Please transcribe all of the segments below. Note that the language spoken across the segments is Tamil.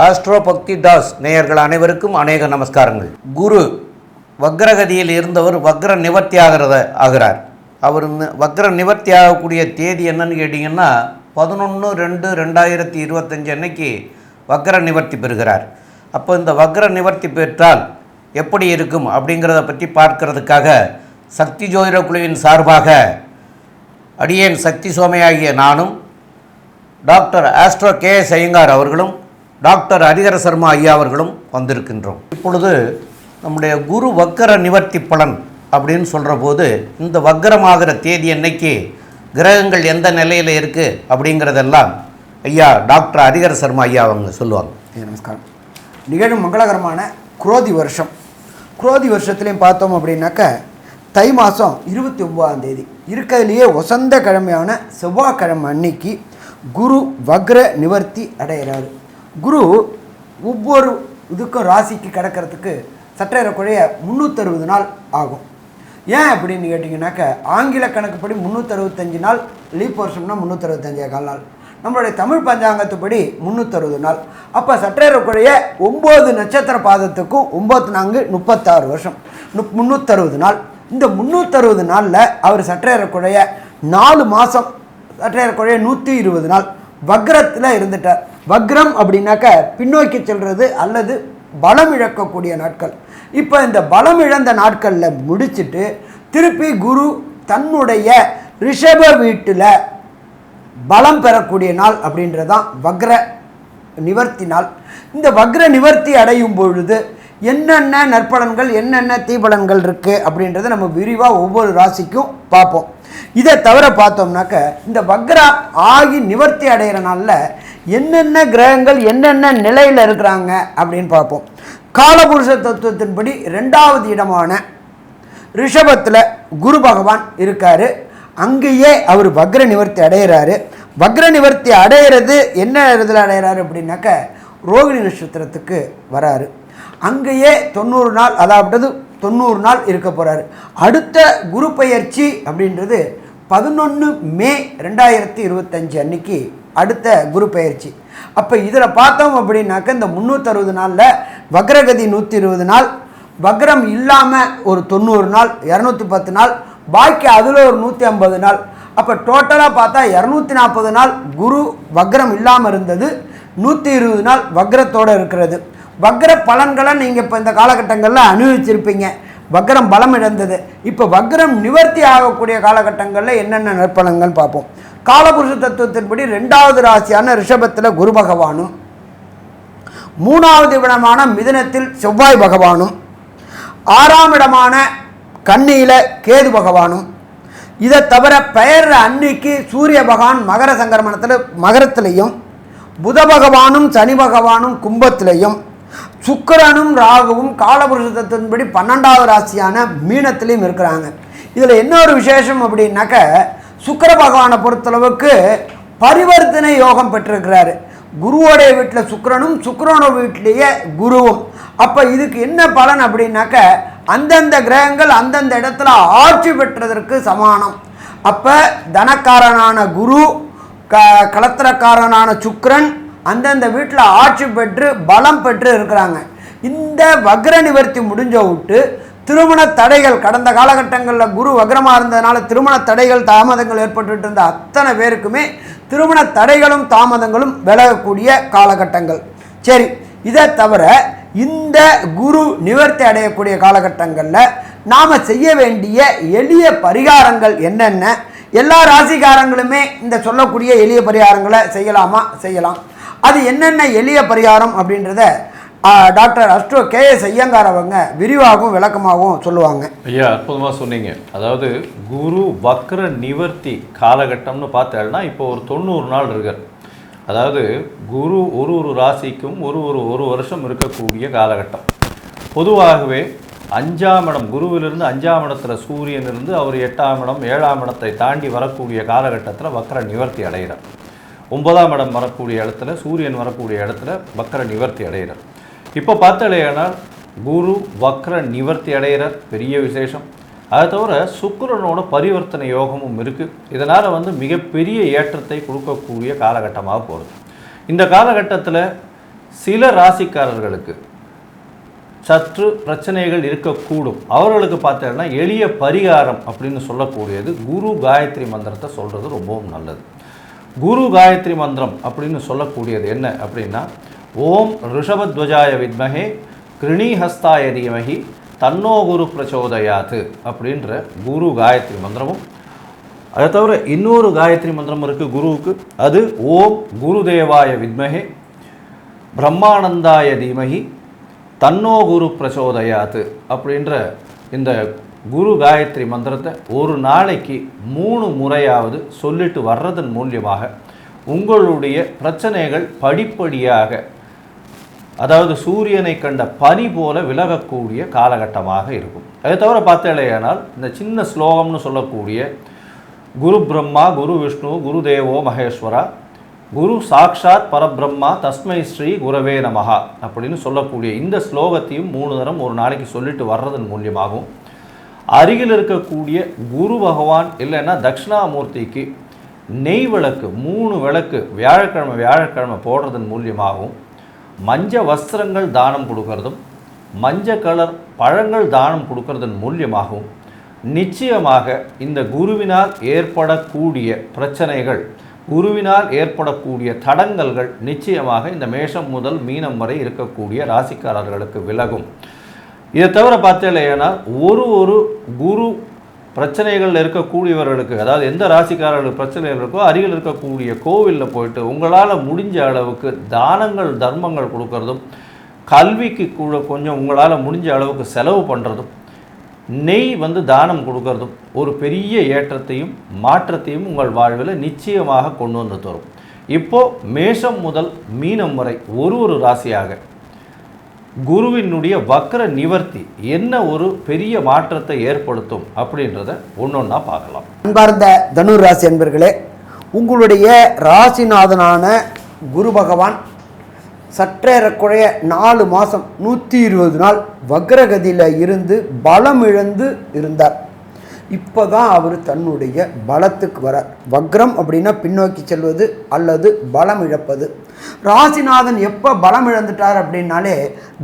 ஆஸ்ட்ரோ பக்தி தாஸ் நேயர்கள் அனைவருக்கும் அநேக நமஸ்காரங்கள். குரு வக்ரகதியில் இருந்தவர் வக்ர நிவர்த்தி ஆகிறார். அவர் வக்ர நிவர்த்தி ஆகக்கூடிய தேதி என்னன்னு கேட்டிங்கன்னா 11/2/2025 அன்னைக்கு வக்ர நிவர்த்தி பெறுகிறார். அப்போ இந்த வக்ர நிவர்த்தி பெற்றால் எப்படி இருக்கும் அப்படிங்கிறத பற்றி பார்க்கறதுக்காக சக்தி ஜோதிட குழுவின் சார்பாக அடியேன் சக்தி சோமையாகிய நானும் டாக்டர் ஆஸ்ட்ரோ KS ஐயங்கார் அவர்களும் டாக்டர் ஹரிஹர சர்மா ஐயா அவர்களும் வந்திருக்கின்றோம். இப்பொழுது நம்முடைய குரு வக்கர நிவர்த்தி பலன் அப்படின்னு சொல்கிற போது இந்த வக்கரமாகிற தேதி அன்னைக்கு கிரகங்கள் எந்த நிலையில் இருக்குது அப்படிங்கிறதெல்லாம் ஐயா டாக்டர் ஹரிஹர சர்மா ஐயா அவங்க சொல்லுவாங்க. நமஸ்காரம். நிகழும் மங்களகரமான குரோதி வருஷம். குரோதி வருஷத்துலேயும் பார்த்தோம் அப்படின்னாக்க தை மாதம் 29ஆம் தேதி இருக்கிறதுலையே வசந்த கிழமையான செவ்வாய்க்கிழமை அன்னைக்கு குரு வக்ர நிவர்த்தி அடைகிறாரு. குரு ஒவ்வொரு இதுக்கும் ராசிக்கு கிடக்கிறதுக்கு சற்றேறக்குறைய 360 நாள் ஆகும். ஏன் அப்படின்னு கேட்டிங்கனாக்க ஆங்கில கணக்குப்படி 365 நாள், லீப் வருஷம்னா 365 நாள், நம்மளுடைய தமிழ் பஞ்சாங்கத்துப்படி 360 நாள். அப்போ சற்றேறக்குறைய 9 நட்சத்திர பாதத்துக்கும் 9×4 36 வருஷம், 360 நாள். இந்த 360 நாளில் அவர் சற்றேறக்குறைய 4 மாதம், சற்றேறக்குறைய 120 நாள் வக்ரத்தில் இருந்துட்டார். வக்ரம் அப்படின்னாக்க பின்னோக்கி செல்வது அல்லது பலம் இழக்கக்கூடிய நாட்கள். இப்போ இந்த பலம் இழந்த நாட்களில் முடிச்சுட்டு திருப்பி குரு தன்னுடைய ரிஷப வீட்டில் பலம் பெறக்கூடிய நாள் அப்படின்றதான் வக்ர நிவர்த்தி நாள். இந்த வக்ர நிவர்த்தி அடையும் பொழுது என்னென்ன நற்பலன்கள் என்னென்ன தீபலன்கள் இருக்குது அப்படின்றத நம்ம விரிவாக ஒவ்வொரு ராசிக்கும் பார்ப்போம். இதை தவிர பார்த்தோம்னாக்க இந்த வக்ரா ஆகி நிவர்த்தி அடைகிற நாளில் என்னென்ன கிரகங்கள் என்னென்ன நிலையில் இருக்கிறாங்க அப்படின்னு பார்ப்போம். காலபுருஷ தத்துவத்தின்படி 2வது இடமான ரிஷபத்தில் குரு பகவான் இருக்கார். அங்கேயே அவர் வக்ர நிவர்த்தி அடைகிறாரு. வக்ர நிவர்த்தி அடைகிறது என்ன இதில் அடைகிறாரு அப்படின்னாக்க ரோகிணி நட்சத்திரத்துக்கு வராரு. அங்கேயே 90 நாள், அதாவது 90 நாள் இருக்க போகிறாரு. அடுத்த குரு பெயர்ச்சி அப்படின்றது 11 மே 2025 அன்னைக்கு அடுத்த குரு பெயர்ச்சி. அப்போ இதில் பார்த்தோம் அப்படின்னாக்க இந்த 360 நாளில் வக்ரகதி 120 நாள், வக்ரம் இல்லாமல் ஒரு 90 நாள், 210 நாள், பாக்கி அதில் ஒரு 150 நாள். அப்போ டோட்டலாக பார்த்தா 240 நாள் குரு வக்ரம் இல்லாமல் இருந்தது, 120 நாள் வக்ரத்தோடு இருக்கிறது. வக்ர பலன்களை நீங்கள் இப்போ இந்த காலகட்டங்களில் அனுபவிச்சிருப்பீங்க. வக்ரம் பலம் இழந்தது. இப்போ வக்ரம் நிவர்த்தி ஆகக்கூடிய காலகட்டங்களில் என்னென்ன நற்பலன்கள் பார்ப்போம். காலபுருஷ தத்துவத்தின்படி 2வது ராசியான ரிஷபத்தில் குரு பகவானும், 3வது இடமான மிதுனத்தில் செவ்வாய் பகவானும், 6ஆம் இடமான கன்னியில் கேது பகவானும், இதை தவிர பெயர் அன்னைக்கு சூரிய பகவான் மகர சங்கரமணத்தில் மகரத்திலையும், புத பகவானும் சனி பகவானும் கும்பத்திலையும், சுக்கிரனும் ராகுவும் காலபுருஷ தத்துவத்தின்படி 12வது ராசியான மீனத்திலையும் இருக்கிறாங்க. இதில் இன்னொரு விசேஷம் அப்படின்னாக்க சுக்கிர பகவானை பொறுத்தளவுக்கு பரிவர்த்தனை யோகம் பெற்றிருக்கிறாரு. குருவோடைய வீட்டில் சுக்கிரனும் சுக்கிரனோட வீட்டிலேயே குருவும். அப்போ இதுக்கு என்ன பலன் அப்படின்னாக்க அந்தந்த கிரகங்கள் அந்தந்த இடத்துல ஆட்சி பெற்றதற்கு சமானம். அப்போ தனக்காரனான குரு, கலத்திரக்காரனான சுக்கிரன் அந்தந்த வீட்டில் ஆட்சி பெற்று பலம் பெற்று இருக்கிறாங்க. இந்த வக்ர நிவர்த்தி முடிஞ்ச விட்டு திருமண தடைகள், கடந்த காலகட்டங்களில் குரு வக்ரமாக இருந்ததுனால திருமண தடைகள் தாமதங்கள் ஏற்பட்டு இருந்த அத்தனை பேருக்குமே திருமண தடைகளும் தாமதங்களும் விலகக்கூடிய காலகட்டங்கள். சரி, இதை தவிர இந்த குரு நிவர்த்தி அடையக்கூடிய காலகட்டங்களில் நாம் செய்ய வேண்டிய எளிய பரிகாரங்கள் என்னென்ன, எல்லா ராசிக்காரங்களுமே இந்த சொல்லக்கூடிய எளிய பரிகாரங்களை செய்யலாமா? செய்யலாம். அது என்னென்ன எளிய பரிகாரம் அப்படின்றத டாக்டர் ஆஸ்ட்ரோ KS ஐயங்கார் அவங்க விரிவாகவும் விளக்கமாகவும் சொல்லுவாங்க. ஐயா, அற்புதமாக சொன்னீங்க. அதாவது குரு வக்ர நிவர்த்தி காலகட்டம்னு பார்த்தேன்னா இப்போ ஒரு 90 நாள் இருக்கார். அதாவது குரு ஒரு ராசிக்கும் ஒரு வருஷம் இருக்கக்கூடிய காலகட்டம். பொதுவாகவே 5ஆம் இடம், குருவிலிருந்து 5ஆம் இடத்துல சூரியன் இருந்து அவர் 8ஆம் இடம் 7ஆம் இடத்தை தாண்டி வரக்கூடிய காலகட்டத்தில் வக்ர நிவர்த்தி அடைகிறார். 9ஆம் இடம் வரக்கூடிய இடத்துல சூரியன் வரக்கூடிய இடத்துல வக்ர நிவர்த்தி அடைகிறார். இப்போ பார்த்தாலேயானால் குரு வக்ர நிவர்த்தி அடைகிறார், பெரிய விசேஷம். அதை தவிர சுக்கிரனோட பரிவர்த்தனை யோகமும் இருக்குது. இதனால் மிகப்பெரிய ஏற்றத்தை கொடுக்கக்கூடிய காலகட்டமாக போகிறது. இந்த காலகட்டத்தில் சில ராசிக்காரர்களுக்கு சற்று பிரச்சனைகள் இருக்கக்கூடும். அவர்களுக்கு பார்த்தீங்கன்னா எளிய பரிகாரம் அப்படின்னு சொல்லக்கூடியது குரு காயத்ரி மந்திரத்தை சொல்கிறது ரொம்பவும் நல்லது. குரு காயத்ரி மந்திரம் அப்படின்னு சொல்லக்கூடியது என்ன அப்படின்னா, ஓம் ரிஷபத்வஜாய வித்மஹே கிருணிஹஸ்தாய தீமஹி தன்னோ குரு பிரச்சோதயாத்து அப்படின்ற குரு காயத்ரி மந்திரமும், அதை தவிர இன்னொரு காயத்ரி மந்திரம் இருக்குது குருவுக்கு. அது ஓம் குருதேவாய வித்மஹே பிரம்மானந்தாய தீமஹி தன்னோ குரு பிரச்சோதயாத்து அப்படின்ற இந்த குரு காயத்ரி மந்திரத்தை ஒரு நாளைக்கு 3 முறையாவது சொல்லிட்டு வர்றதன் மூலியமாக உங்களுடைய பிரச்சனைகள் படிப்படியாக, அதாவது சூரியனை கண்ட பனி போல விலகக்கூடிய காலகட்டமாக இருக்கும். அதை தவிர பார்த்தேனால் இந்த சின்ன ஸ்லோகம்னு சொல்லக்கூடிய குரு பிரம்மா குரு விஷ்ணு குரு தேவோ மகேஸ்வரா குரு சாக்ஷாத் பரபிரம்மா தஸ்மை ஸ்ரீ குரவே நமஹா அப்படின்னு சொல்லக்கூடிய இந்த ஸ்லோகத்தையும் 3 தரம் ஒரு நாளைக்கு சொல்லிட்டு வர்றதன் மூலியமாகவும், அருகில் இருக்கக்கூடிய குரு பகவான் இல்லைன்னா தட்சிணாமூர்த்திக்கு நெய் விளக்கு 3 விளக்கு வியாழக்கிழமை போடுறதன் மூலியமாகவும், மஞ்ச வஸ்திரங்கள் தானம் கொடுக்கறதும் மஞ்சள் கலர் பழங்கள் தானம் கொடுக்கறதன் மூலியமாகவும் நிச்சயமாக இந்த குருவினால் ஏற்படக்கூடிய பிரச்சனைகள், குருவினால் ஏற்படக்கூடிய தடங்கல்கள் நிச்சயமாக இந்த மேஷம் முதல் மீனம் வரை இருக்கக்கூடிய ராசிக்காரர்களுக்கு விலகும். இதை தவிர பார்த்தீங்கன்னா ஒரு குரு பிரச்சனைகள் இருக்கக்கூடியவர்களுக்கு, அதாவது எந்த ராசிக்காரர்களுக்கு பிரச்சனைகள் இருக்கோ அருகில் இருக்கக்கூடிய கோவிலில் போயிட்டு உங்களால் முடிஞ்ச அளவுக்கு தானங்கள் தர்மங்கள் கொடுக்கறதும், கல்விக்கு கூட கொஞ்சம் உங்களால் முடிஞ்ச அளவுக்கு செலவு பண்ணுறதும், நெய் தானம் கொடுக்கறதும் ஒரு பெரிய ஏற்றத்தையும் மாற்றத்தையும் உங்கள் வாழ்வில் நிச்சயமாக கொண்டு வந்து தரும். இப்போது மேஷம் முதல் மீனம் வரை ஒரு ராசியாக குருவினுடைய வக்ர நிவர்த்தி என்ன ஒரு பெரிய மாற்றத்தை ஏற்படுத்தும் அப்படின்றத ஒன்றொன்னா பார்க்கலாம். அன்பார்ந்த தனுர் ராசி என்பர்களே, உங்களுடைய ராசிநாதனான குரு பகவான் சற்றேறக்குறைய 4 மாதம் 120 நாள் வக்ரகதியில் இருந்து பலம் இழந்து இருந்தார். இப்போ தான் அவர் தன்னுடைய பலத்துக்கு வரார். வக்ரம் அப்படின்னா பின்னோக்கி செல்வது அல்லது பலம் இழப்பது. ராசிநாதன் எப்போ பலம் இழந்துட்டார் அப்படின்னாலே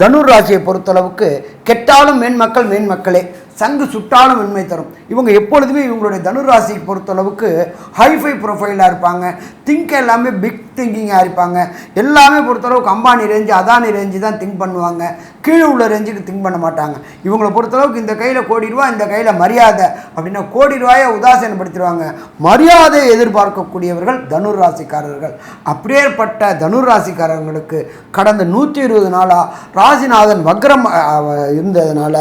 தனுர் ராசியை பொறுத்தளவுக்கு கெட்டாலும் மேன்மக்களே, சங்கு சுட்டாலும் வெண்மை தரும். இவங்க எப்பொழுதுமே இவங்களுடைய தனுர் ராசியை பொறுத்தளவுக்கு ஹைஃபை ப்ரொஃபைலாக இருப்பாங்க. திங்க் எல்லாமே பிக் திங்கிங்காக இருப்பாங்க. எல்லாமே பொறுத்தளவுக்கு அம்பானி ரேஞ்சு அதானி ரேஞ்சு தான் திங்க் பண்ணுவாங்க. கீழே உள்ள ரேஞ்சுக்கு திங்க் பண்ண மாட்டாங்க. இவங்களை பொறுத்தளவுக்கு இந்த கையில் கோடி ரூபா, இந்த கையில் மரியாதை அப்படின்னா கோடி ரூபாயை உதாசீனப்படுத்திடுவாங்க. மரியாதையை எதிர்பார்க்கக்கூடியவர்கள் தனுர் ராசிக்காரர்கள். அப்படியேற்பட்ட தனுர் ராசிக்காரர்களுக்கு கடந்த 120 நாளாக ராசிநாதன் வக்ரம் இருந்ததுனால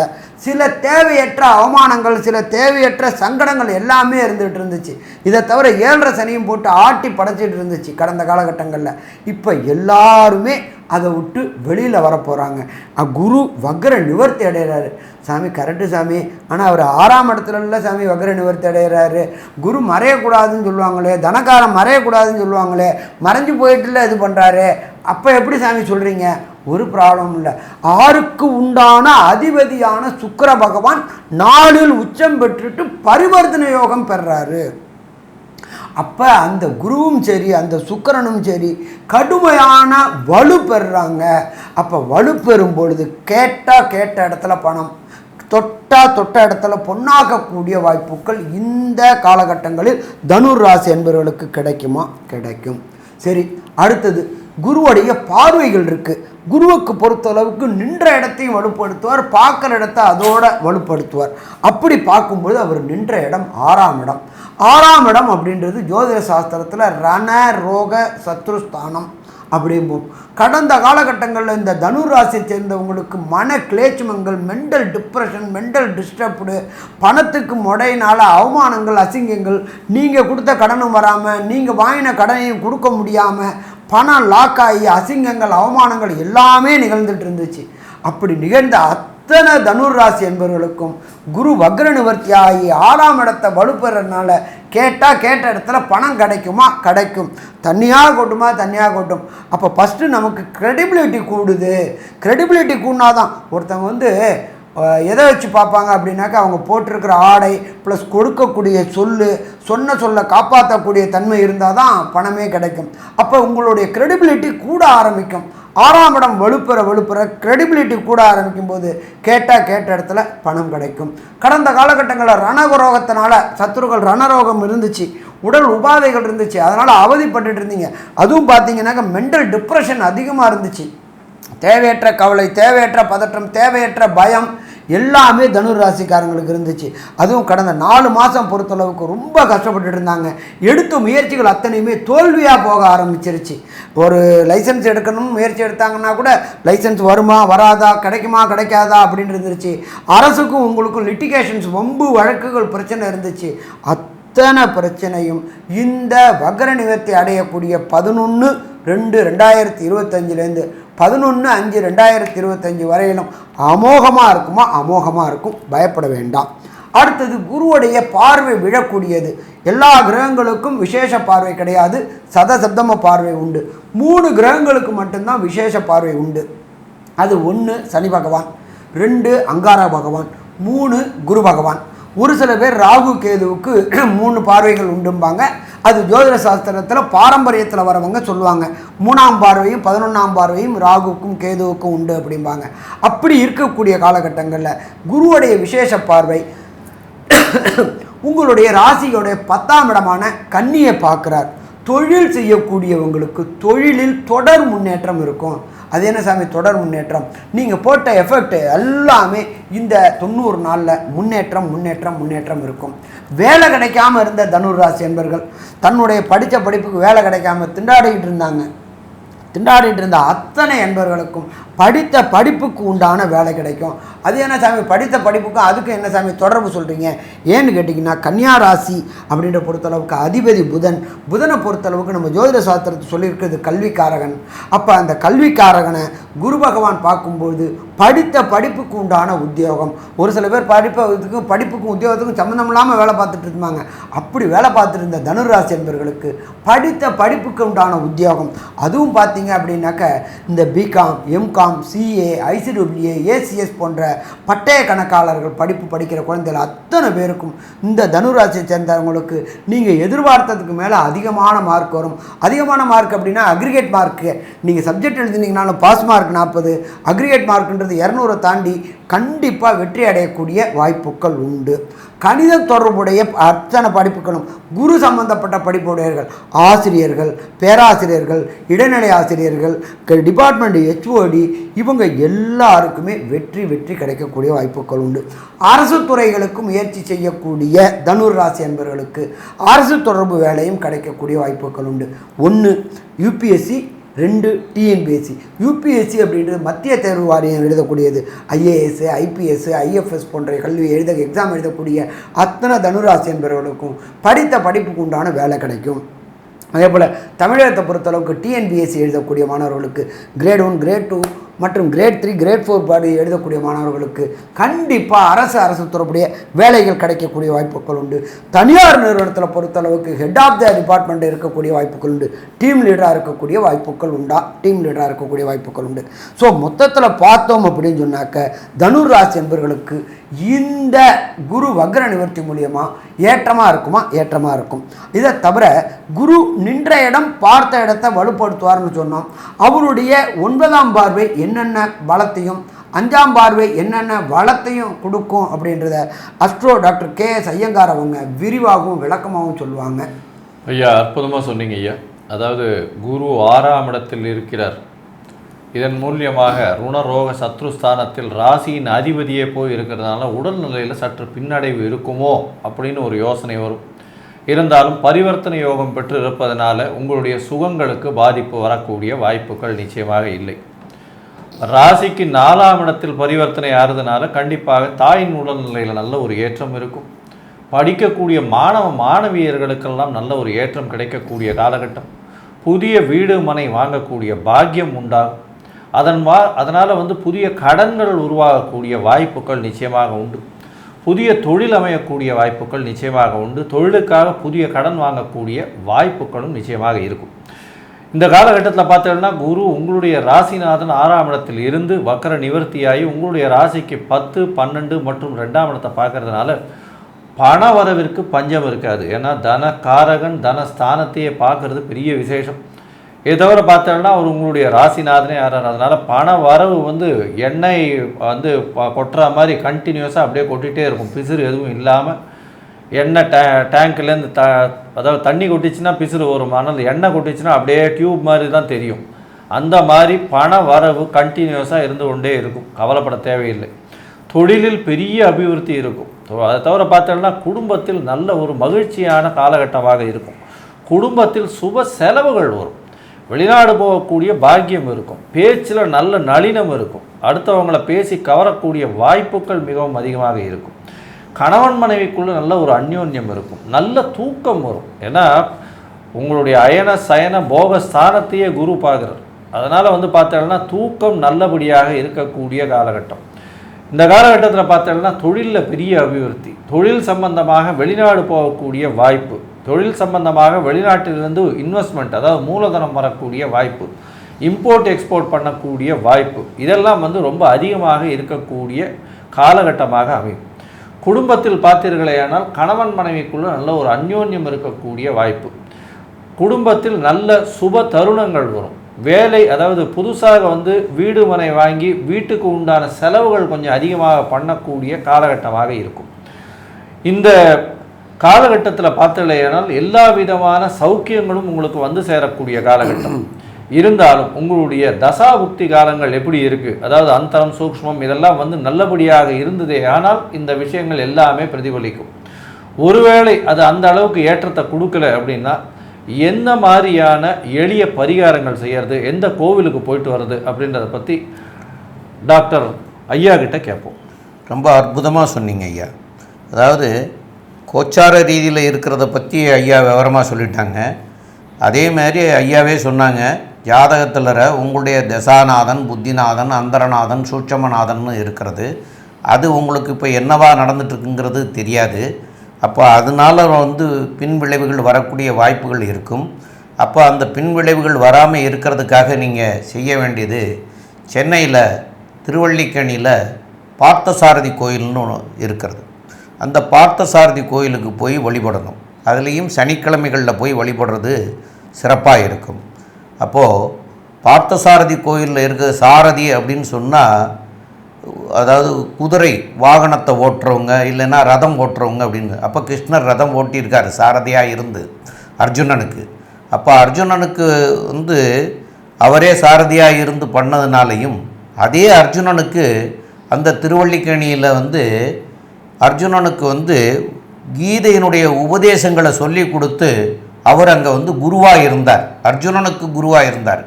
சில தேவையற்ற அவமானங்கள், சில தேவையற்ற சங்கடங்கள் எல்லாமே இருந்துகிட்டு இருந்துச்சு. இதை தவிர 7.5 சனியும் போட்டு ஆட்டி படைச்சிட்டு இருந்துச்சு கடந்த காலகட்டங்களில். இப்போ எல்லாருமே அதை விட்டு வெளியில் வரப்போகிறாங்க. குரு வக்ர நிவர்த்தி அடைகிறாரு. சாமி கரெக்டு சாமி, ஆனால் அவர் 6ஆம் இடத்துல இல்லை சாமி வக்ர நிவர்த்தி அடைகிறாரு. குரு மறையக்கூடாதுன்னு சொல்லுவாங்களே, தனக்காரம் மறையக்கூடாதுன்னு சொல்லுவாங்களே, மறைஞ்சு போயிட்டுல இது பண்ணுறாரு. அப்போ எப்படி சாமி சொல்கிறீங்க? ஒரு ப்ராப்ளம் இல்லை. 6க்கு உண்டான அதிபதியான சுக்கிர பகவான் 4இல் உச்சம் பெற்றுட்டு பரிவர்த்தனை யோகம் பெறாரு. அப்போ அந்த குருவும் சரி அந்த சுக்கிரனும் சரி கடுமையான வலு பெறுறாங்க. அப்போ வலு பெறும் பொழுது கேட்ட இடத்துல பணம், தொட்ட இடத்துல பொன்னாகக்கூடிய வாய்ப்புகள் இந்த காலகட்டங்களில் தனுர் ராசி என்பவர்களுக்கு கிடைக்குமா? கிடைக்கும். சரி, அடுத்தது குருவுடைய பார்வைகள் இருக்குது. குருவுக்கு பொறுத்தளவுக்கு நின்ற இடத்தையும் வலுப்படுத்துவார், பார்க்குற இடத்தை அதோட வலுப்படுத்துவார். அப்படி பார்க்கும்போது அவர் நின்ற இடம் 6ஆம் இடம். 6ஆம் இடம் அப்படின்றது ஜோதிட சாஸ்திரத்தில் ரண ரோக சத்ருஸ்தானம் அப்படிம்போம். கடந்த காலகட்டங்களில் இந்த தனுர் ராசியை சேர்ந்தவங்களுக்கு மன கிளேச்சுமங்கள், மென்டல் டிப்ரெஷன், மென்டல் டிஸ்டர்ப்டு, பணத்துக்கு முடையினால் அவமானங்கள், அசிங்கங்கள், நீங்கள் கொடுத்த கடனும் வராமல், நீங்கள் வாங்கின கடனையும் கொடுக்க முடியாமல், பணம் லாக் ஆகி அசிங்கங்கள், அவமானங்கள் எல்லாமே நிகழ்ந்துட்டு இருந்துச்சு. அப்படி நிகழ்ந்த அத்தனை தனுர் ராசி என்பவர்களுக்கும் குரு வக்ர நிவர்த்தி ஆகி 6ஆம் இடத்தை வலுப்பெறதுனால கேட்ட இடத்துல பணம் கிடைக்குமா? கிடைக்கும். தண்ணியாக கொட்டும். அப்போ ஃபஸ்ட்டு நமக்கு க்ரெடிபிலிட்டி கூடுது. க்ரெடிபிலிட்டி கூடினாதான் ஒருத்தவங்க எதை வச்சு பார்ப்பாங்க அப்படின்னாக்கா அவங்க போட்டிருக்கிற ஆடை ப்ளஸ் கொடுக்கக்கூடிய சொல்ல காப்பாற்றக்கூடிய தன்மை இருந்தால் தான் பணமே கிடைக்கும். அப்போ உங்களுடைய க்ரெடிபிலிட்டி கூட ஆரம்பிக்கும். 6ஆம் இடம் வலுப்புற கிரெடிபிலிட்டி கூட ஆரம்பிக்கும் போது கேட்ட இடத்துல பணம் கிடைக்கும். கடந்த காலகட்டங்களில் ரணரோகத்தினால சத்துருக்கள் ரணரோகம் இருந்துச்சு, உடல் உபாதைகள் இருந்துச்சு, அதனால் அவதிப்பட்டு இருந்தீங்க. அதுவும் பார்த்தீங்கன்னாக்க மென்டல் டிப்ரெஷன் அதிகமாக இருந்துச்சு. தேவையற்ற கவலை, தேவையற்ற பதற்றம், தேவையற்ற பயம் எல்லாமே தனுர் ராசிக்காரங்களுக்கு இருந்துச்சு. அதுவும் கடந்த 4 மாதம் பொறுத்தளவுக்கு ரொம்ப கஷ்டப்பட்டு இருந்தாங்க. எடுத்த முயற்சிகள் அத்தனையுமே தோல்வியாக போக ஆரம்பிச்சிருச்சு. ஒரு லைசன்ஸ் எடுக்கணும்னு முயற்சி எடுத்தாங்கன்னா கூட லைசன்ஸ் வருமா வராதா, கிடைக்குமா கிடைக்காதா அப்படின்னு இருந்துருச்சு. அரசுக்கும் உங்களுக்கும் லிட்டிகேஷன்ஸ், வம்பு வழக்குகள் பிரச்சனை இருந்துச்சு. அத்தனை பிரச்சனையும் இந்த வக்ர நிவர்த்தி அடையக்கூடிய 11/2/2025 11/5/2025 வரையிலும் அமோகமாக இருக்குமா? அமோகமாக இருக்கும், பயப்பட வேண்டாம். அடுத்தது குருவுடைய பார்வை விழக்கூடியது. எல்லா கிரகங்களுக்கும் விசேஷ பார்வை கிடையாது, சதசப்தம பார்வை உண்டு. 3 கிரகங்களுக்கு மட்டும்தான் விசேஷ பார்வை உண்டு. அது 1 சனி பகவான், 2 அங்கார பகவான், 3 குரு பகவான். ஒரு சில பேர் ராகு கேதுவுக்கு 3 பார்வைகள் உண்டும்பாங்க. அது ஜோதிட சாஸ்திரத்தில் பாரம்பரியத்தில் வரவங்க சொல்லுவாங்க. 3ஆம் பார்வையும் 11ஆம் பார்வையும் ராகுக்கும் கேதுவுக்கும் உண்டு அப்படிம்பாங்க. அப்படி இருக்கக்கூடிய காலகட்டங்களில் குருவுடைய விசேஷ பார்வை உங்களுடைய ராசியோடைய 10ஆம் இடமான கன்னியை பார்க்குறார். தொழில் செய்யக்கூடியவங்களுக்கு தொழிலில் தொடர் முன்னேற்றம் இருக்கும். அது என்ன சாமி தொடர் முன்னேற்றம்? நீங்கள் போட்ட எஃபெக்ட் எல்லாமே இந்த 90 நாளில் முன்னேற்றம் இருக்கும். வேலை கிடைக்காம இருந்த தனுர் ராசி என்பர்கள் தன்னுடைய படித்த படிப்புக்கு வேலை கிடைக்காம திண்டாடிட்டு இருந்த அத்தனை என்பவர்களுக்கும் படித்த படிப்புக்கு உண்டான வேலை கிடைக்கும். அது என்ன சாமி படித்த படிப்புக்கும் அதுக்கும் என்ன சாமி தொடர்பு சொல்கிறீங்க? ஏன்னு கேட்டிங்கன்னா கன்னியா ராசி அப்படின்ற பொறுத்தளவுக்கு அதிபதி புதனை பொறுத்தளவுக்கு நம்ம ஜோதிட சாஸ்திரத்தை சொல்லியிருக்கிறது கல்விக்காரகன். அப்போ அந்த கல்விக்காரகனை குரு பகவான் பார்க்கும்போது படித்த படிப்புக்கு உண்டான உத்தியோகம். ஒரு சில பேர் படிப்புக்கும் உத்தியோகத்துக்கும் சம்மந்தம் இல்லாமல் வேலை பார்த்துட்டு இருந்தாங்க. அப்படி வேலை பார்த்துட்டு இருந்த தனுராசி என்பவர்களுக்கு படித்த படிப்புக்கு உண்டான உத்தியோகம். அதுவும் பார்த்தீங்க அப்படின்னாக்க இந்த BCom, MCom, CA, ICWA, ACS போன்ற பட்டய கணக்காளர்கள் படிப்பு படிக்கிற குழந்தைகள் அத்தனை பேருக்கும் இந்த தனுராசியை சேர்ந்தவங்களுக்கு நீங்கள் எதிர்பார்த்ததுக்கு மேலே அதிகமான மார்க் வரும். அதிகமான மார்க் அப்படின்னா அக்ரிகேட் மார்க்கு. நீங்கள் சப்ஜெக்ட் எழுதினீங்கனாலும் பாஸ் மார்க் 40, அக்ரிகேட் மார்க்ன்றது 200 தாண்டி கண்டிப்பாக வெற்றி அடையக்கூடிய வாய்ப்புகள் உண்டு. கணித தொடர்புடைய அத்தனை படிப்புகளும் குரு சம்பந்தப்பட்ட படிப்புடையவர்கள், ஆசிரியர்கள், பேராசிரியர்கள், இடைநிலை ஆசிரியர்கள், டிபார்ட்மெண்ட் ஹெச்ஓடி இவங்க எல்லாருக்குமே வெற்றி கிடைக்கக்கூடிய வாய்ப்புகள் உண்டு. அரசு துறைகளுக்கு முயற்சி செய்யக்கூடிய தனுர் ராசி என்பவர்களுக்கு அரசு தொடர்பு வேலையும் கிடைக்கக்கூடிய வாய்ப்புகள் உண்டு. 1 யூபிஎஸ்சி, 2 டிஎன்பிஎஸ்சி. யூபிஎஸ்சி அப்படின்றது மத்திய தேர்வு வாரியம் எழுதக்கூடியது. ஐஏஎஸ், ஐபிஎஸ், ஐஎஃப்எஸ் போன்ற எக்ஸாம் எழுதக்கூடிய அத்தனை தனுராசி என்பவர்களுக்கும் படித்த படிப்புக்கு உண்டான வேலை கிடைக்கும். அதே போல் தமிழகத்தை பொறுத்தளவுக்கு டிஎன்பிஎஸ்சி எழுதக்கூடிய மாணவர்களுக்கு கிரேட் 1, கிரேட் 2 மற்றும் கிரேட் 3, கிரேட் 4 பாடி எழுதக்கூடிய மாணவர்களுக்கு கண்டிப்பாக அரசு தொடர்புடைய வேலைகள் கிடைக்கக்கூடிய வாய்ப்புகள் உண்டு. தனியார் நிறுவனத்தில் பொறுத்தளவுக்கு ஹெட் ஆஃப் த டிபார்ட்மெண்ட் இருக்கக்கூடிய வாய்ப்புகள் உண்டு. டீம் லீடராக இருக்கக்கூடிய வாய்ப்புகள் உண்டு. ஸோ மொத்தத்தில் பார்த்தோம் அப்படின்னு சொன்னாக்க தனுர் ராசி என்பவர்களுக்கு இந்த குரு வக்ர நிவர்த்தி மூலியமாக ஏற்றமாக இருக்குமா? ஏற்றமாக இருக்கும். இதை தவிர குரு நின்ற இடம் பார்த்த இடத்தை வலுப்படுத்துவார்னு சொன்னோம். அவருடைய 9ஆம் பார்வை என்னென்ன பலத்தையும் 5ஆம் பார்வை என்னென்ன வளத்தையும் கொடுக்கும் அப்படின்றத அஸ்ட்ரோ டாக்டர் KS ஐயங்கார் அவங்க விரிவாகவும் விளக்கமாகவும் சொல்லுவாங்க. ஐயா அற்புதமாக சொன்னீங்க ஐயா. அதாவது குரு 6ஆம் இடத்தில் இருக்கிறார். இதன் மூலியமாக ருணரோக சத்ருஸ்தானத்தில் ராசியின் அதிபதியே போய் இருக்கிறதுனால உடல்நிலையில் சற்று பின்னடைவு இருக்குமோ அப்படின்னு ஒரு யோசனை வரும். இருந்தாலும் பரிவர்த்தனை யோகம் பெற்று இருப்பதனால உங்களுடைய சுகங்களுக்கு பாதிப்பு வரக்கூடிய வாய்ப்புகள் நிச்சயமாக இல்லை. ராசிக்கு 4ஆம் இடத்தில் பரிவர்த்தனை ஆறுறதுனால கண்டிப்பாக தாயின் உடல்நிலையில் நல்ல ஒரு ஏற்றம் இருக்கும். படிக்கக்கூடிய மாணவியர்களுக்கெல்லாம் நல்ல ஒரு ஏற்றம் கிடைக்கக்கூடிய காலகட்டம். புதிய வீடு மனை வாங்கக்கூடிய பாக்கியம் உண்டாகும். அதனால் புதிய கடன்கள் உருவாகக்கூடிய வாய்ப்புகள் நிச்சயமாக உண்டு. புதிய தொழில் அமையக்கூடிய வாய்ப்புகள் நிச்சயமாக உண்டு. தொழிலுக்காக புதிய கடன் வாங்கக்கூடிய வாய்ப்புகளும் நிச்சயமாக இருக்கும். இந்த காலகட்டத்தில் பார்த்தீங்கன்னா குரு உங்களுடைய ராசிநாதன் 6ஆம் இடத்தில் இருந்து வக்கர நிவர்த்தியாகி உங்களுடைய ராசிக்கு 10, 12 மற்றும் 2ஆம் இடத்தை பார்க்கறதுனால பண வரவிற்கு பஞ்சம் இருக்காது. ஏன்னா தன காரகன் தனஸ்தானத்தையே பார்க்கறது பெரிய விசேஷம். இதை தவிர பார்த்தோம்னா அவர் உங்களுடைய ராசிநாதனே ஆறார். அதனால் பண வரவு வந்து எண்ணெய் வந்து கொட்டுற மாதிரி கண்டினியூஸாக அப்படியே கொட்டிகிட்டே இருக்கும், பிசுறு எதுவும் இல்லாமல். எண்ணெய் டேங்க்லேருந்து அதாவது தண்ணி கொட்டிச்சுன்னா பிசுறு வரும், ஆனால் எண்ணெய் கொட்டிச்சுன்னா அப்படியே டியூப் மாதிரி தான் தெரியும். அந்த மாதிரி பண வரவு கண்டினியூஸாக இருந்து கொண்டே இருக்கும், கவலைப்பட தேவையில்லை. தொழிலில் பெரிய அபிவிருத்தி இருக்கும். அதை தவிர பார்த்தோம்னா குடும்பத்தில் நல்ல ஒரு மகிழ்ச்சியான காலகட்டமாக இருக்கும். குடும்பத்தில் சுப செலவுகள் வரும், வெளிநாடு போகக்கூடிய பாக்கியம் இருக்கும், பேச்சில் நல்ல நளினம் இருக்கும், அடுத்தவங்களை பேசி கவரக்கூடிய வாய்ப்புகள் மிகவும் அதிகமாக இருக்கும். கணவன் மனைவிக்குள்ளே நல்ல ஒரு அந்யோன்யம் இருக்கும், நல்ல தூக்கம் வரும். ஏன்னா உங்களுடைய அயன சயன போக ஸ்தானத்தையே குரு பார்க்குறார். அதனால் வந்து பார்த்தோம்னா தூக்கம் நல்லபடியாக இருக்கக்கூடிய காலகட்டம். இந்த காலகட்டத்தில் பார்த்தோம்னா தொழிலில் பெரிய அபிவிருத்தி, தொழில் சம்பந்தமாக வெளிநாடு போகக்கூடிய வாய்ப்பு, தொழில் சம்பந்தமாக வெளிநாட்டிலிருந்து இன்வெஸ்ட்மெண்ட் அதாவது மூலதனம் வரக்கூடிய வாய்ப்பு, இம்போர்ட் எக்ஸ்போர்ட் பண்ணக்கூடிய வாய்ப்பு, இதெல்லாம் வந்து ரொம்ப அதிகமாக இருக்கக்கூடிய காலகட்டமாக அமையும். குடும்பத்தில் பார்த்தீர்களேயானால் கணவன் மனைவிக்குள்ளே நல்ல ஒரு அந்யோன்யம் இருக்கக்கூடிய வாய்ப்பு, குடும்பத்தில் நல்ல சுப தருணங்கள் வரும். வேலை அதாவது புதுசாக வந்து வீடு மனை வாங்கி வீட்டுக்கு உண்டான செலவுகள் கொஞ்சம் அதிகமாக பண்ணக்கூடிய காலகட்டமாக இருக்கும். இந்த காலகட்டத்தில் பார்த்தீங்களேனால் எல்லா விதமான சௌக்கியங்களும் உங்களுக்கு வந்து சேரக்கூடிய காலகட்டம். இருந்தாலும் உங்களுடைய தசாபுக்தி காலங்கள் எப்படி இருக்குது, அதாவது அந்தரம் சூக்ஷ்மம் இதெல்லாம் வந்து நல்லபடியாக இருந்ததே ஆனால் இந்த விஷயங்கள் எல்லாமே பிரதிபலிக்கும். ஒருவேளை அது அந்த அளவுக்கு ஏற்றத்தை கொடுக்கல அப்படின்னா எந்த மாதிரியான எளிய பரிகாரங்கள் செய்கிறது, எந்த கோவிலுக்கு போயிட்டு வர்றது அப்படின்றத பற்றி டாக்டர் ஐயா கிட்ட கேட்போம். ரொம்ப அற்புதமாக சொன்னீங்க ஐயா. அதாவது கோச்சார ரீதியில் இருக்கிறத பற்றி ஐயா விவரமாக சொல்லிட்டாங்க. அதே மாதிரி ஐயாவே சொன்னாங்க, ஜாதகத்தில் உங்களுடைய தசாநாதன், புத்திநாதன், அந்தரநாதன், சூட்சமநாதன் இருக்கிறது. அது உங்களுக்கு இப்போ என்னவா நடந்துட்டுருக்குங்கிறது தெரியாது. அப்போ அதனால் வந்து பின்விளைவுகள் வரக்கூடிய வாய்ப்புகள் இருக்கும். அப்போ அந்த பின்விளைவுகள் வராமல் இருக்கிறதுக்காக நீங்கள் செய்ய வேண்டியது, சென்னையில் திருவல்லிக்கேணியில் பார்த்தசாரதி கோயில்னு இருக்கிறது. அந்த பார்த்தசாரதி கோயிலுக்கு போய் வழிபடணும். அதுலேயும் சனிக்கிழமைகளில் போய் வழிபடுறது சிறப்பாக இருக்கும். அப்போது பார்த்தசாரதி கோயிலில் இருக்கிற சாரதி அப்படின்னு சொன்னால் அதாவது குதிரை வாகனத்தை ஓட்டுறவங்க இல்லைன்னா ரதம் ஓட்டுறவங்க அப்படின்னு. அப்போ கிருஷ்ணர் ரதம் ஓட்டியிருக்கார் சாரதியாக இருந்து அர்ஜுனனுக்கு. அப்போ அர்ஜுனனுக்கு வந்து அவரே சாரதியாக இருந்து பண்ணதுனாலையும் அதே அர்ஜுனனுக்கு அந்த திருவல்லிக்கேணியில் வந்து அர்ஜுனனுக்கு வந்து கீதையினுடைய உபதேசங்களை சொல்லி கொடுத்து அவர் அங்கே வந்து குருவாக இருந்தார், அர்ஜுனனுக்கு குருவாக இருந்தார்.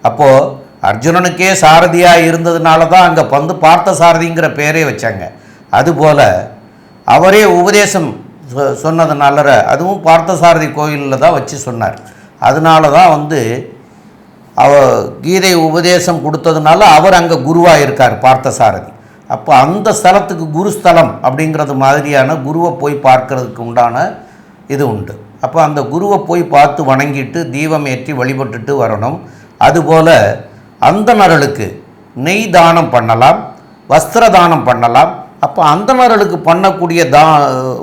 அப்போது அர்ஜுனனுக்கே சாரதியாக இருந்ததுனால தான் அங்கே வந்து பார்த்த சாரதிங்கிற பேரே வச்சாங்க. அதுபோல் அவரே உபதேசம் சொன்னதுனால அதுவும் பார்த்தசாரதி கோயிலில் தான் வச்சு சொன்னார். அதனால தான் வந்து கீதை உபதேசம் கொடுத்ததுனால அவர் அங்கே குருவாக இருக்கார் பார்த்தசாரதி. அப்போ அந்த ஸ்தலத்துக்கு குருஸ்தலம் அப்படிங்கிறது மாதிரியான குருவை போய் பார்க்கறதுக்கு உண்டான இது உண்டு. அப்போ அந்த குருவை போய் பார்த்து வணங்கிட்டு தீபம் ஏற்றி வழிபட்டுட்டு வரணும். அதுபோல் அந்தணர்களுக்கு நெய் தானம் பண்ணலாம், வஸ்திர தானம் பண்ணலாம். அப்போ அந்தணர்களுக்கு பண்ணக்கூடிய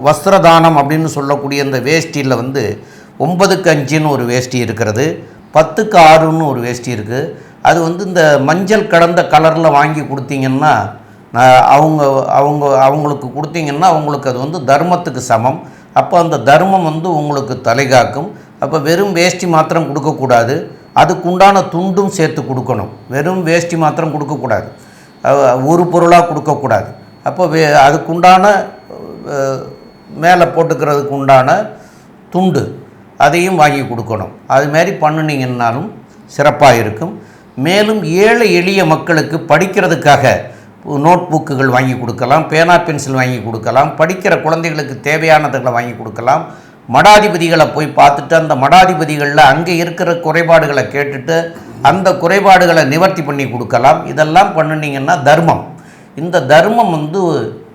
வஸ்திர தானம் அப்படின்னு சொல்லக்கூடிய இந்த வேஷ்டியில் வந்து 9க்கு 5ன்னு ஒரு வேஷ்டி இருக்கிறது, 10க்கு 6ன்னு ஒரு வேஷ்டி இருக்குது. அது வந்து இந்த மஞ்சள் கலந்த கலரில் வாங்கி கொடுத்தீங்கன்னா அவங்களுக்கு கொடுத்தீங்கன்னா அவங்களுக்கு அது வந்து தர்மத்துக்கு சமம். அப்போ அந்த தர்மம் வந்து உங்களுக்கு தலைகாக்கும். அப்போ வெறும் வேஷ்டி மாத்திரம் கொடுக்கக்கூடாது, அதுக்குண்டான துண்டும் சேர்த்து கொடுக்கணும். வெறும் வேஷ்டி மாத்திரம் கொடுக்கக்கூடாது, ஒரு பொருளாக கொடுக்கக்கூடாது. அப்போ அதுக்குண்டான மேலே போட்டுக்கிறதுக்கு உண்டான துண்டு அதையும் வாங்கி கொடுக்கணும். அதுமாரி பண்ணினீங்கன்னாலும் சிறப்பாக இருக்கும். மேலும் ஏழை எளிய மக்களுக்கு படிக்கிறதுக்காக நோட் புக்குகள் வாங்கி கொடுக்கலாம், பேனா பென்சில் வாங்கி கொடுக்கலாம், படிக்கிற குழந்தைகளுக்கு தேவையானதுகளை வாங்கி கொடுக்கலாம். மடாதிபதிகளை போய் பார்த்துட்டு அந்த மடாதிபதிகளில் அங்கே இருக்கிற குறைபாடுகளை கேட்டுட்டு அந்த குறைபாடுகளை நிவர்த்தி பண்ணி கொடுக்கலாம். இதெல்லாம் பண்ணினீங்கன்னா தர்மம். இந்த தர்மம் வந்து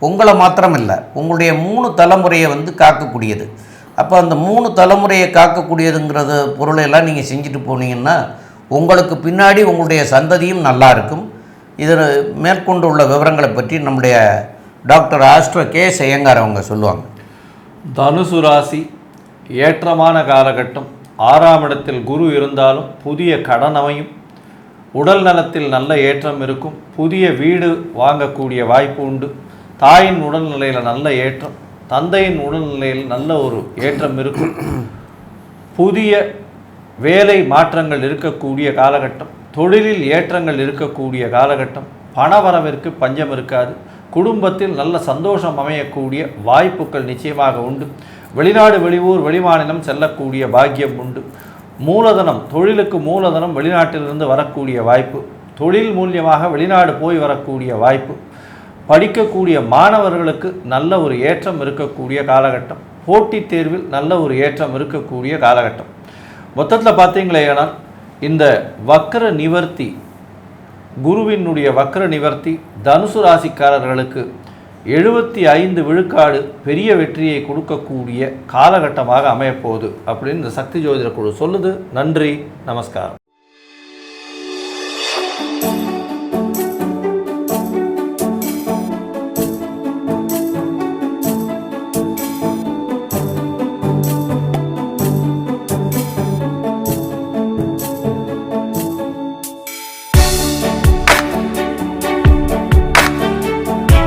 உங்களை மாத்திரம் இல்லை, உங்களுடைய 3 தலைமுறையை வந்து காக்கக்கூடியது. அப்போ அந்த 3 தலைமுறையை காக்கக்கூடியதுங்கிறது பொருளையெல்லாம் நீங்கள் செஞ்சுட்டு போனீங்கன்னா உங்களுக்கு பின்னாடி உங்களுடைய சந்ததியும் நல்லா இருக்கும். இதில் மேற்கொண்டு உள்ள விவரங்களை பற்றி நம்முடைய டாக்டர் ஆஸ்ட்ரோ கே.எஸ். ஐயங்கார் அவங்க சொல்லுவாங்க. தனுசு ராசி ஏற்றமான காலகட்டம், 6ஆம் இடத்தில் குரு இருந்தாலும் புதிய கடன் அமையும். உடல் நலத்தில் நல்ல ஏற்றம் இருக்கும். புதிய வீடு வாங்கக்கூடிய வாய்ப்பு உண்டு. தாயின் உடல்நிலையில் நல்ல ஏற்றம், தந்தையின் உடல்நிலையில் நல்ல ஒரு ஏற்றம் இருக்கும். புதிய வேலை மாற்றங்கள் இருக்கக்கூடிய காலகட்டம், தொழிலில் ஏற்றங்கள் இருக்கக்கூடிய காலகட்டம். பணவரவிற்கு பஞ்சம் இருக்காது. குடும்பத்தில் நல்ல சந்தோஷம் அமையக்கூடிய வாய்ப்புகள் நிச்சயமாக உண்டு. வெளிநாடு, வெளியூர், வெளிமாநிலம் செல்லக்கூடிய பாக்கியம் உண்டு. மூலதனம், தொழிலுக்கு மூலதனம் வெளிநாட்டிலிருந்து வரக்கூடிய வாய்ப்பு. தொழில் மூலியமாக வெளிநாடு போய் வரக்கூடிய வாய்ப்பு. படிக்கக்கூடிய மாணவர்களுக்கு நல்ல ஒரு ஏற்றம் இருக்கக்கூடிய காலகட்டம். போட்டித் தேர்வில் நல்ல ஒரு ஏற்றம் இருக்கக்கூடிய காலகட்டம். மொத்தத்தில் பார்த்தீங்களேனால் இந்த வக்ர நிவர்த்தி, குருவினுடைய வக்ர நிவர்த்தி தனுசு ராசிக்காரர்களுக்கு 75 விழுக்காடு பெரிய வெற்றியை கொடுக்கக்கூடிய காலகட்டமாக அமையப்போகுது அப்படின்னு இந்த சக்தி ஜோதிட குழு சொல்லுது. நன்றி, நமஸ்காரம்.